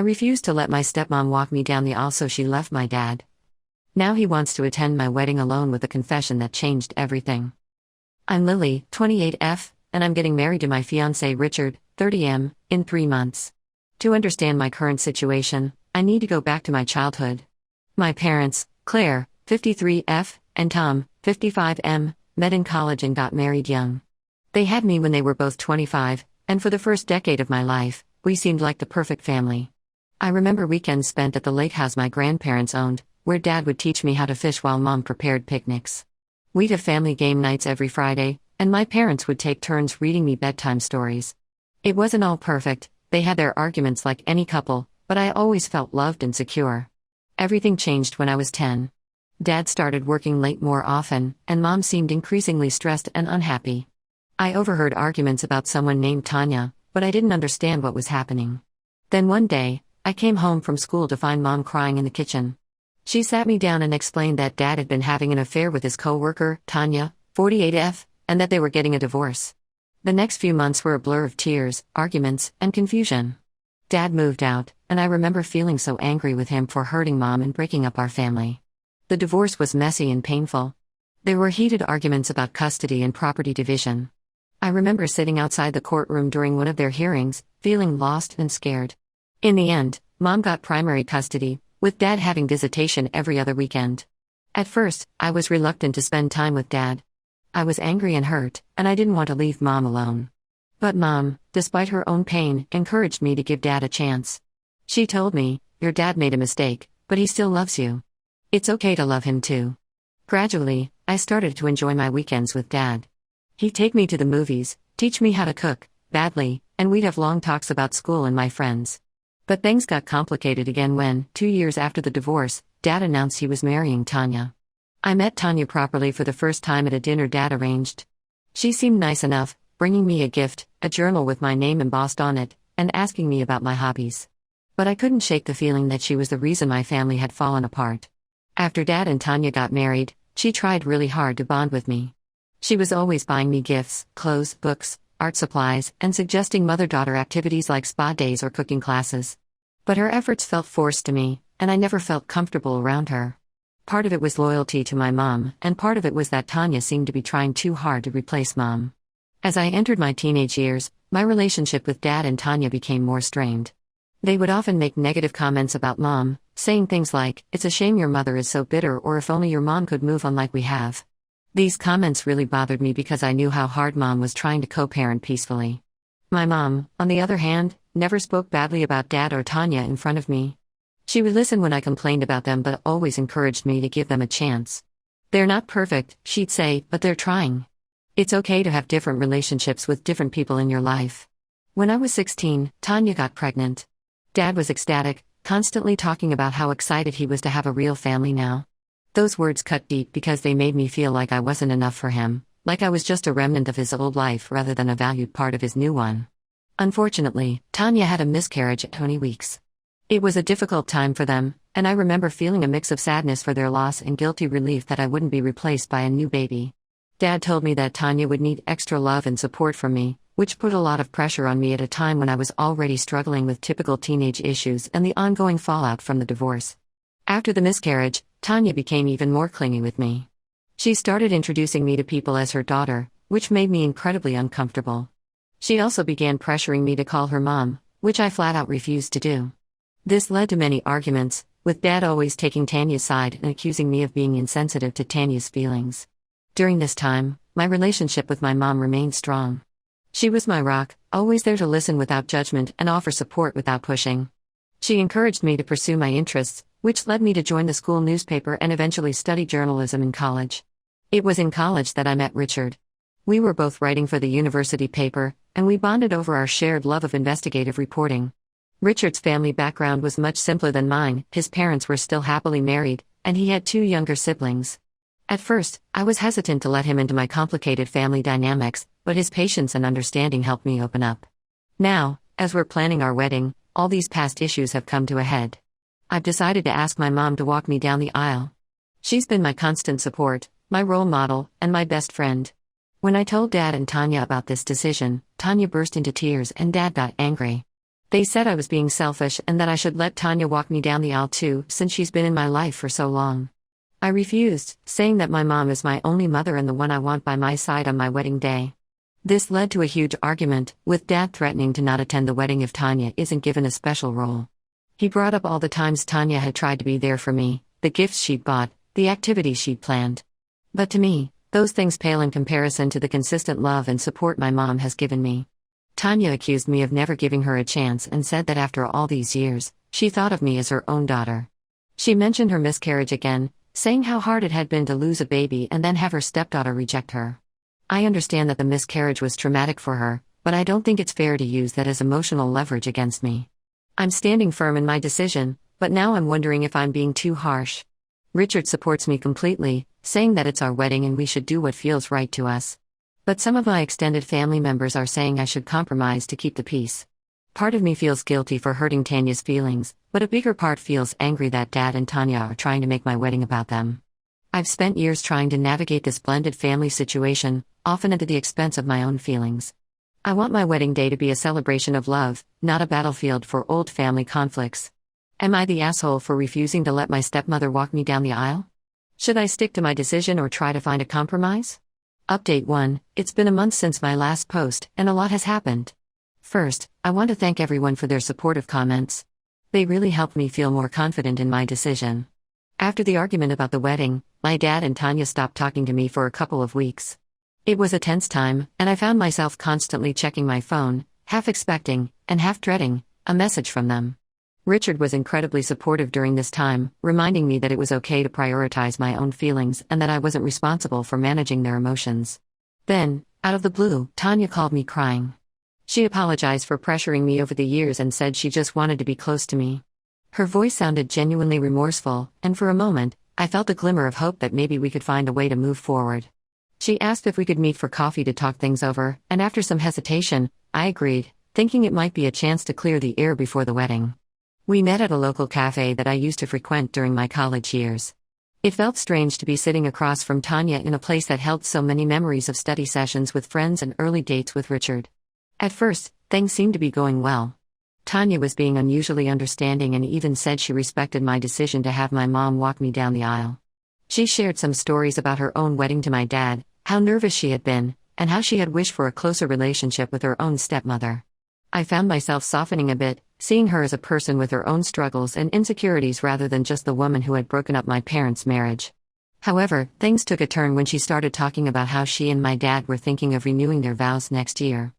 refused to let my stepmom walk me down the aisle, so she left my dad. Now he wants to attend my wedding alone with a confession that changed everything. I'm Lily, 28F, and I'm getting married to my fiancé Richard, 30M, in 3 months. To understand my current situation, I need to go back to my childhood. My parents, Claire, 53F, and Tom, 55M, met in college and got married young. They had me when they were both 25, and for the first decade of my life, we seemed like the perfect family. I remember weekends spent at the lake house my grandparents owned, where Dad would teach me how to fish while Mom prepared picnics. We'd have family game nights every Friday, and my parents would take turns reading me bedtime stories. It wasn't all perfect, they had their arguments like any couple, but I always felt loved and secure. Everything changed when I was 10. Dad started working late more often, and Mom seemed increasingly stressed and unhappy. I overheard arguments about someone named Tanya, but I didn't understand what was happening. Then one day, I came home from school to find Mom crying in the kitchen. She sat me down and explained that Dad had been having an affair with his co-worker, Tanya, 48F, and that they were getting a divorce. The next few months were a blur of tears, arguments, and confusion. Dad moved out, and I remember feeling so angry with him for hurting Mom and breaking up our family. The divorce was messy and painful. There were heated arguments about custody and property division. I remember sitting outside the courtroom during one of their hearings, feeling lost and scared. In the end, Mom got primary custody, with Dad having visitation every other weekend. At first, I was reluctant to spend time with Dad. I was angry and hurt, and I didn't want to leave Mom alone. But Mom, despite her own pain, encouraged me to give Dad a chance. She told me, "Your dad made a mistake, but he still loves you. It's okay to love him too." Gradually, I started to enjoy my weekends with Dad. He'd take me to the movies, teach me how to cook, badly, and we'd have long talks about school and my friends. But things got complicated again when, 2 years after the divorce, Dad announced he was marrying Tanya. I met Tanya properly for the first time at a dinner Dad arranged. She seemed nice enough, bringing me a gift, a journal with my name embossed on it, and asking me about my hobbies. But I couldn't shake the feeling that she was the reason my family had fallen apart. After Dad and Tanya got married, she tried really hard to bond with me. She was always buying me gifts, clothes, books, art supplies, and suggesting mother-daughter activities like spa days or cooking classes. But her efforts felt forced to me, and I never felt comfortable around her. Part of it was loyalty to my mom, and part of it was that Tanya seemed to be trying too hard to replace Mom. As I entered my teenage years, my relationship with Dad and Tanya became more strained. They would often make negative comments about Mom, saying things like, "It's a shame your mother is so bitter," or "If only your mom could move on like we have." These comments really bothered me because I knew how hard Mom was trying to co-parent peacefully. My mom, on the other hand, never spoke badly about Dad or Tanya in front of me. She would listen when I complained about them but always encouraged me to give them a chance. "They're not perfect," she'd say, "but they're trying. It's okay to have different relationships with different people in your life." When I was 16, Tanya got pregnant. Dad was ecstatic, constantly talking about how excited he was to have a real family now. Those words cut deep because they made me feel like I wasn't enough for him, like I was just a remnant of his old life rather than a valued part of his new one. Unfortunately, Tanya had a miscarriage at 20 weeks. It was a difficult time for them, and I remember feeling a mix of sadness for their loss and guilty relief that I wouldn't be replaced by a new baby. Dad told me that Tanya would need extra love and support from me, which put a lot of pressure on me at a time when I was already struggling with typical teenage issues and the ongoing fallout from the divorce. After the miscarriage, Tanya became even more clingy with me. She started introducing me to people as her daughter, which made me incredibly uncomfortable. She also began pressuring me to call her Mom, which I flat out refused to do. This led to many arguments, with Dad always taking Tanya's side and accusing me of being insensitive to Tanya's feelings. During this time, my relationship with my mom remained strong. She was my rock, always there to listen without judgment and offer support without pushing. She encouraged me to pursue my interests, which led me to join the school newspaper and eventually study journalism in college. It was in college that I met Richard. We were both writing for the university paper, and we bonded over our shared love of investigative reporting. Richard's family background was much simpler than mine. His parents were still happily married, and he had 2 younger siblings. At first, I was hesitant to let him into my complicated family dynamics, but his patience and understanding helped me open up. Now, as we're planning our wedding, all these past issues have come to a head. I've decided to ask my mom to walk me down the aisle. She's been my constant support, my role model, and my best friend. When I told Dad and Tanya about this decision, Tanya burst into tears and Dad got angry. They said I was being selfish and that I should let Tanya walk me down the aisle too, since she's been in my life for so long. I refused, saying that my mom is my only mother and the one I want by my side on my wedding day. This led to a huge argument, with Dad threatening to not attend the wedding if Tanya isn't given a special role. He brought up all the times Tanya had tried to be there for me, the gifts she'd bought, the activities she'd planned. But to me, those things pale in comparison to the consistent love and support my mom has given me. Tanya accused me of never giving her a chance and said that after all these years, she thought of me as her own daughter. She mentioned her miscarriage again, saying how hard it had been to lose a baby and then have her stepdaughter reject her. I understand that the miscarriage was traumatic for her, but I don't think it's fair to use that as emotional leverage against me. I'm standing firm in my decision, but now I'm wondering if I'm being too harsh. Richard supports me completely, saying that it's our wedding and we should do what feels right to us. But some of my extended family members are saying I should compromise to keep the peace. Part of me feels guilty for hurting Tanya's feelings, but a bigger part feels angry that Dad and Tanya are trying to make my wedding about them. I've spent years trying to navigate this blended family situation, often at the expense of my own feelings. I want my wedding day to be a celebration of love, not a battlefield for old family conflicts. Am I the asshole for refusing to let my stepmother walk me down the aisle? Should I stick to my decision or try to find a compromise? Update 1: It's been a month since my last post, and a lot has happened. First, I want to thank everyone for their supportive comments. They really helped me feel more confident in my decision. After the argument about the wedding, my dad and Tanya stopped talking to me for a couple of weeks. It was a tense time, and I found myself constantly checking my phone, half expecting, and half dreading, a message from them. Richard was incredibly supportive during this time, reminding me that it was okay to prioritize my own feelings and that I wasn't responsible for managing their emotions. Then, out of the blue, Tanya called me crying. She apologized for pressuring me over the years and said she just wanted to be close to me. Her voice sounded genuinely remorseful, and for a moment, I felt a glimmer of hope that maybe we could find a way to move forward. She asked if we could meet for coffee to talk things over, and after some hesitation, I agreed, thinking it might be a chance to clear the air before the wedding. We met at a local cafe that I used to frequent during my college years. It felt strange to be sitting across from Tanya in a place that held so many memories of study sessions with friends and early dates with Richard. At first, things seemed to be going well. Tanya was being unusually understanding and even said she respected my decision to have my mom walk me down the aisle. She shared some stories about her own wedding to my dad, how nervous she had been, and how she had wished for a closer relationship with her own stepmother. I found myself softening a bit, seeing her as a person with her own struggles and insecurities rather than just the woman who had broken up my parents' marriage. However, things took a turn when she started talking about how she and my dad were thinking of renewing their vows next year.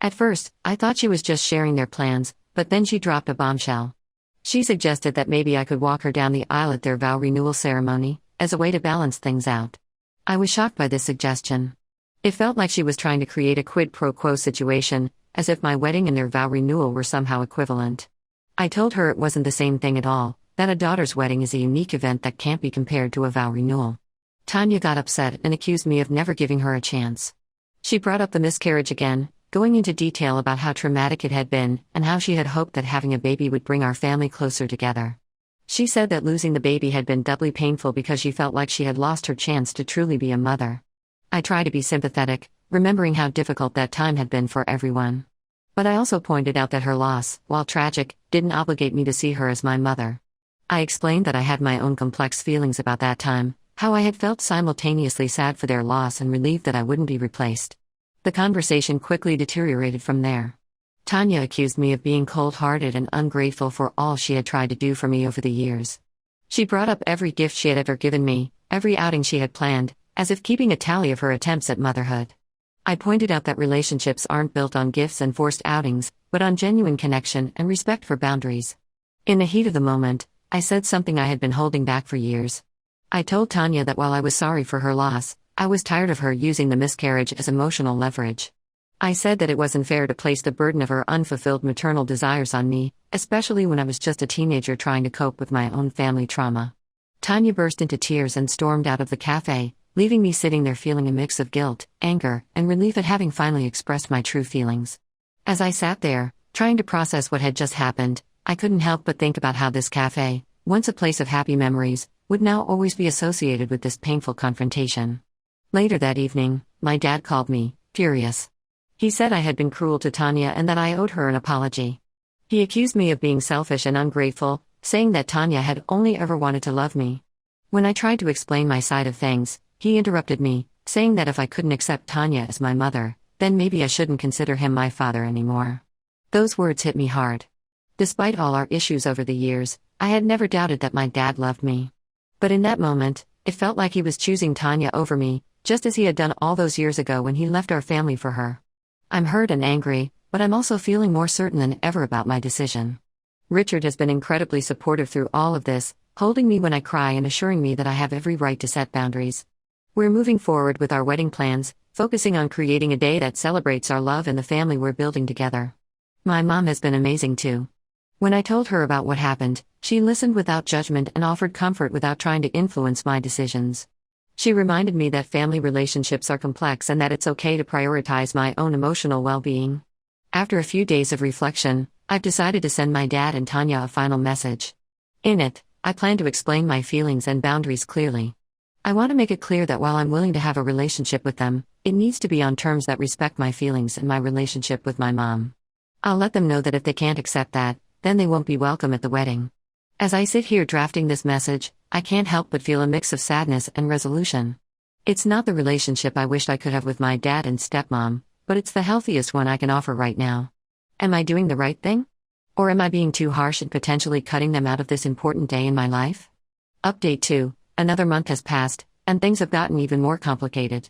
At first, I thought she was just sharing their plans, but then she dropped a bombshell. She suggested that maybe I could walk her down the aisle at their vow renewal ceremony, as a way to balance things out. I was shocked by this suggestion. It felt like she was trying to create a quid pro quo situation, as if my wedding and their vow renewal were somehow equivalent. I told her it wasn't the same thing at all, that a daughter's wedding is a unique event that can't be compared to a vow renewal. Tanya got upset and accused me of never giving her a chance. She brought up the miscarriage again, going into detail about how traumatic it had been and how she had hoped that having a baby would bring our family closer together. She said that losing the baby had been doubly painful because she felt like she had lost her chance to truly be a mother. I tried to be sympathetic, remembering how difficult that time had been for everyone. But I also pointed out that her loss, while tragic, didn't obligate me to see her as my mother. I explained that I had my own complex feelings about that time, how I had felt simultaneously sad for their loss and relieved that I wouldn't be replaced. The conversation quickly deteriorated from there. Tanya accused me of being cold-hearted and ungrateful for all she had tried to do for me over the years. She brought up every gift she had ever given me, every outing she had planned, as if keeping a tally of her attempts at motherhood. I pointed out that relationships aren't built on gifts and forced outings, but on genuine connection and respect for boundaries. In the heat of the moment, I said something I had been holding back for years. I told Tanya that while I was sorry for her loss, I was tired of her using the miscarriage as emotional leverage. I said that it wasn't fair to place the burden of her unfulfilled maternal desires on me, especially when I was just a teenager trying to cope with my own family trauma. Tanya burst into tears and stormed out of the cafe, leaving me sitting there feeling a mix of guilt, anger, and relief at having finally expressed my true feelings. As I sat there, trying to process what had just happened, I couldn't help but think about how this cafe, once a place of happy memories, would now always be associated with this painful confrontation. Later that evening, my dad called me, furious. He said I had been cruel to Tanya and that I owed her an apology. He accused me of being selfish and ungrateful, saying that Tanya had only ever wanted to love me. When I tried to explain my side of things, he interrupted me, saying that if I couldn't accept Tanya as my mother, then maybe I shouldn't consider him my father anymore. Those words hit me hard. Despite all our issues over the years, I had never doubted that my dad loved me. But in that moment, it felt like he was choosing Tanya over me, just as he had done all those years ago when he left our family for her. I'm hurt and angry, but I'm also feeling more certain than ever about my decision. Richard has been incredibly supportive through all of this, holding me when I cry and assuring me that I have every right to set boundaries. We're moving forward with our wedding plans, focusing on creating a day that celebrates our love and the family we're building together. My mom has been amazing too. When I told her about what happened, she listened without judgment and offered comfort without trying to influence my decisions. She reminded me that family relationships are complex and that it's okay to prioritize my own emotional well-being. After a few days of reflection, I've decided to send my dad and Tanya a final message. In it, I plan to explain my feelings and boundaries clearly. I want to make it clear that while I'm willing to have a relationship with them, it needs to be on terms that respect my feelings and my relationship with my mom. I'll let them know that if they can't accept that, then they won't be welcome at the wedding. As I sit here drafting this message, I can't help but feel a mix of sadness and resolution. It's not the relationship I wished I could have with my dad and stepmom, but it's the healthiest one I can offer right now. Am I doing the right thing? Or am I being too harsh and potentially cutting them out of this important day in my life? Update 2. Another month has passed, and things have gotten even more complicated.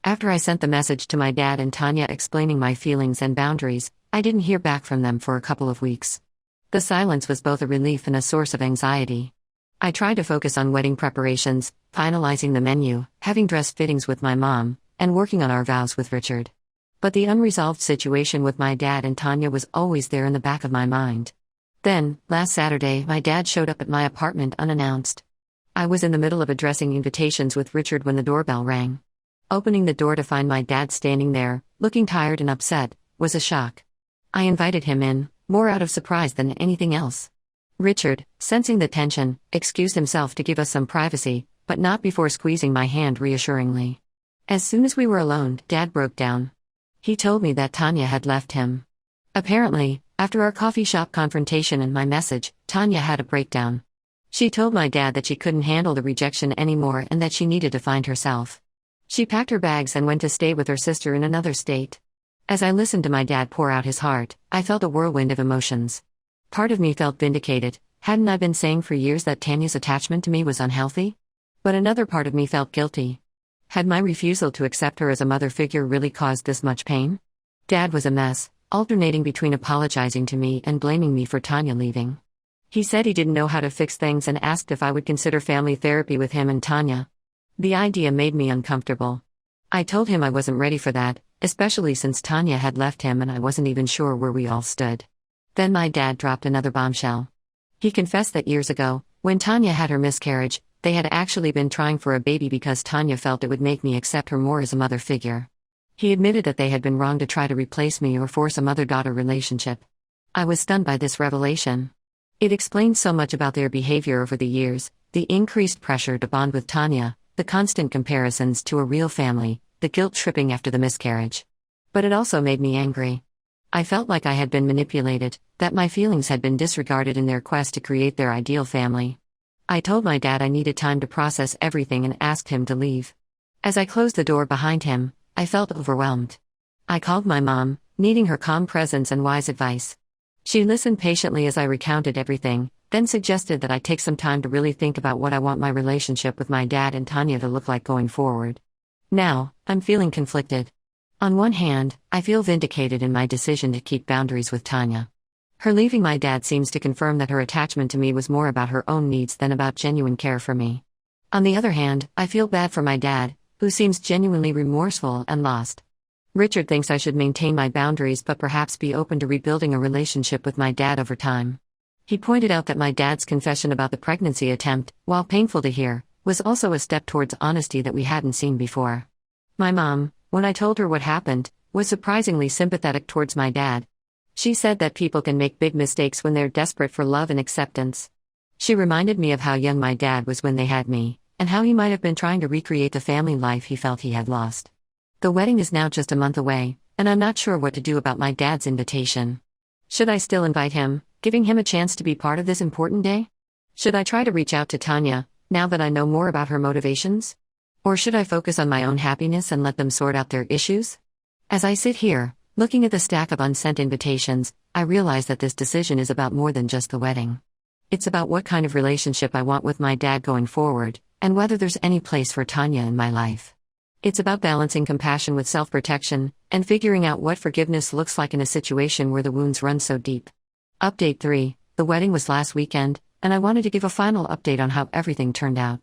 After I sent the message to my dad and Tanya explaining my feelings and boundaries, I didn't hear back from them for a couple of weeks. The silence was both a relief and a source of anxiety. I tried to focus on wedding preparations, finalizing the menu, having dress fittings with my mom, and working on our vows with Richard. But the unresolved situation with my dad and Tanya was always there in the back of my mind. Then, last Saturday, my dad showed up at my apartment unannounced. I was in the middle of addressing invitations with Richard when the doorbell rang. Opening the door to find my dad standing there, looking tired and upset, was a shock. I invited him in, more out of surprise than anything else. Richard, sensing the tension, excused himself to give us some privacy, but not before squeezing my hand reassuringly. As soon as we were alone, Dad broke down. He told me that Tanya had left him. Apparently, after our coffee shop confrontation and my message, Tanya had a breakdown. She told my dad that she couldn't handle the rejection anymore and that she needed to find herself. She packed her bags and went to stay with her sister in another state. As I listened to my dad pour out his heart, I felt a whirlwind of emotions. Part of me felt vindicated. Hadn't I been saying for years that Tanya's attachment to me was unhealthy? But another part of me felt guilty. Had my refusal to accept her as a mother figure really caused this much pain? Dad was a mess, alternating between apologizing to me and blaming me for Tanya leaving. He said he didn't know how to fix things and asked if I would consider family therapy with him and Tanya. The idea made me uncomfortable. I told him I wasn't ready for that, especially since Tanya had left him and I wasn't even sure where we all stood. Then my dad dropped another bombshell. He confessed that years ago, when Tanya had her miscarriage, they had actually been trying for a baby because Tanya felt it would make me accept her more as a mother figure. He admitted that they had been wrong to try to replace me or force a mother-daughter relationship. I was stunned by this revelation. It explained so much about their behavior over the years, the increased pressure to bond with Tanya, the constant comparisons to a real family, the guilt tripping after the miscarriage. But it also made me angry. I felt like I had been manipulated, that my feelings had been disregarded in their quest to create their ideal family. I told my dad I needed time to process everything and asked him to leave. As I closed the door behind him, I felt overwhelmed. I called my mom, needing her calm presence and wise advice. She listened patiently as I recounted everything, then suggested that I take some time to really think about what I want my relationship with my dad and Tanya to look like going forward. Now, I'm feeling conflicted. On one hand, I feel vindicated in my decision to keep boundaries with Tanya. Her leaving my dad seems to confirm that her attachment to me was more about her own needs than about genuine care for me. On the other hand, I feel bad for my dad, who seems genuinely remorseful and lost. Richard thinks I should maintain my boundaries but perhaps be open to rebuilding a relationship with my dad over time. He pointed out that my dad's confession about the pregnancy attempt, while painful to hear, was also a step towards honesty that we hadn't seen before. My mom, when I told her what happened, was surprisingly sympathetic towards my dad. She said that people can make big mistakes when they're desperate for love and acceptance. She reminded me of how young my dad was when they had me, and how he might have been trying to recreate the family life he felt he had lost. The wedding is now just a month away, and I'm not sure what to do about my dad's invitation. Should I still invite him, giving him a chance to be part of this important day? Should I try to reach out to Tanya, now that I know more about her motivations? Or should I focus on my own happiness and let them sort out their issues? As I sit here, looking at the stack of unsent invitations, I realize that this decision is about more than just the wedding. It's about what kind of relationship I want with my dad going forward, and whether there's any place for Tanya in my life. It's about balancing compassion with self-protection, and figuring out what forgiveness looks like in a situation where the wounds run so deep. Update 3. The wedding was last weekend, and I wanted to give a final update on how everything turned out.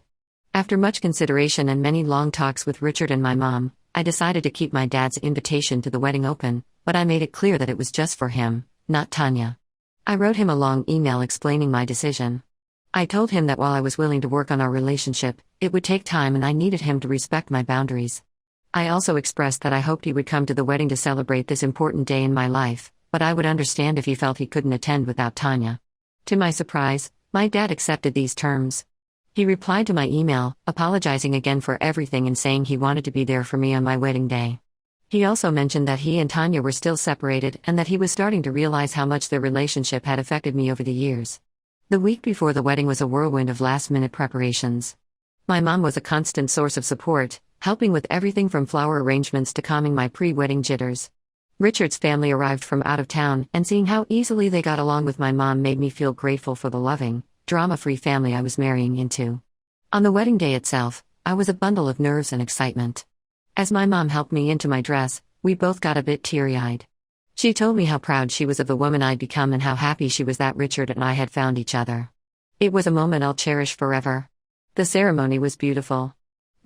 After much consideration and many long talks with Richard and my mom, I decided to keep my dad's invitation to the wedding open, but I made it clear that it was just for him, not Tanya. I wrote him a long email explaining my decision. I told him that while I was willing to work on our relationship, it would take time and I needed him to respect my boundaries. I also expressed that I hoped he would come to the wedding to celebrate this important day in my life, but I would understand if he felt he couldn't attend without Tanya. To my surprise, my dad accepted these terms. He replied to my email, apologizing again for everything and saying he wanted to be there for me on my wedding day. He also mentioned that he and Tanya were still separated and that he was starting to realize how much their relationship had affected me over the years. The week before the wedding was a whirlwind of last-minute preparations. My mom was a constant source of support, helping with everything from flower arrangements to calming my pre-wedding jitters. Richard's family arrived from out of town, and seeing how easily they got along with my mom made me feel grateful for the loving, drama-free family I was marrying into. On the wedding day itself, I was a bundle of nerves and excitement. As my mom helped me into my dress, we both got a bit teary-eyed. She told me how proud she was of the woman I'd become and how happy she was that Richard and I had found each other. It was a moment I'll cherish forever. The ceremony was beautiful.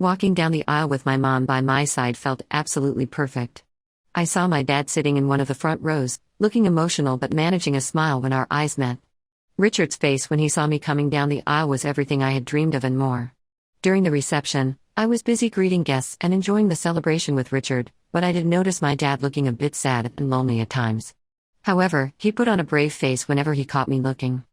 Walking down the aisle with my mom by my side felt absolutely perfect. I saw my dad sitting in one of the front rows, looking emotional but managing a smile when our eyes met. Richard's face when he saw me coming down the aisle was everything I had dreamed of and more. During the reception, I was busy greeting guests and enjoying the celebration with Richard, but I did notice my dad looking a bit sad and lonely at times. However, he put on a brave face whenever he caught me looking.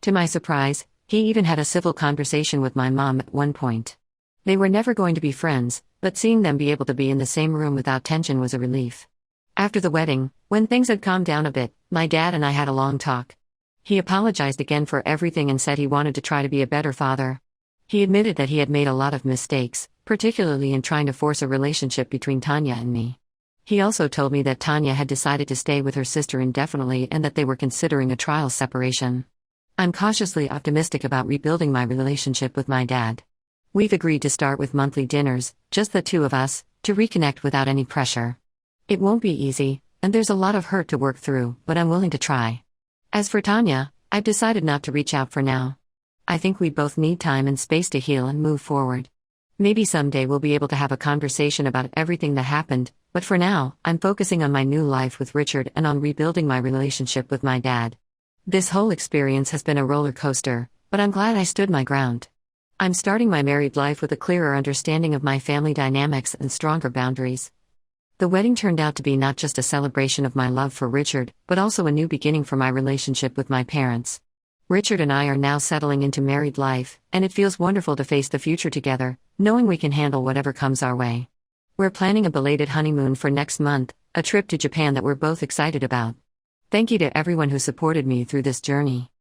To my surprise, he even had a civil conversation with my mom at one point. They were never going to be friends, but seeing them be able to be in the same room without tension was a relief. After the wedding, when things had calmed down a bit, my dad and I had a long talk. He apologized again for everything and said he wanted to try to be a better father. He admitted that he had made a lot of mistakes, particularly in trying to force a relationship between Tanya and me. He also told me that Tanya had decided to stay with her sister indefinitely and that they were considering a trial separation. I'm cautiously optimistic about rebuilding my relationship with my dad. We've agreed to start with monthly dinners, just the two of us, to reconnect without any pressure. It won't be easy, and there's a lot of hurt to work through, but I'm willing to try. As for Tanya, I've decided not to reach out for now. I think we both need time and space to heal and move forward. Maybe someday we'll be able to have a conversation about everything that happened, but for now, I'm focusing on my new life with Richard and on rebuilding my relationship with my dad. This whole experience has been a roller coaster, but I'm glad I stood my ground. I'm starting my married life with a clearer understanding of my family dynamics and stronger boundaries. The wedding turned out to be not just a celebration of my love for Richard, but also a new beginning for my relationship with my parents. Richard and I are now settling into married life, and it feels wonderful to face the future together, knowing we can handle whatever comes our way. We're planning a belated honeymoon for next month, a trip to Japan that we're both excited about. Thank you to everyone who supported me through this journey.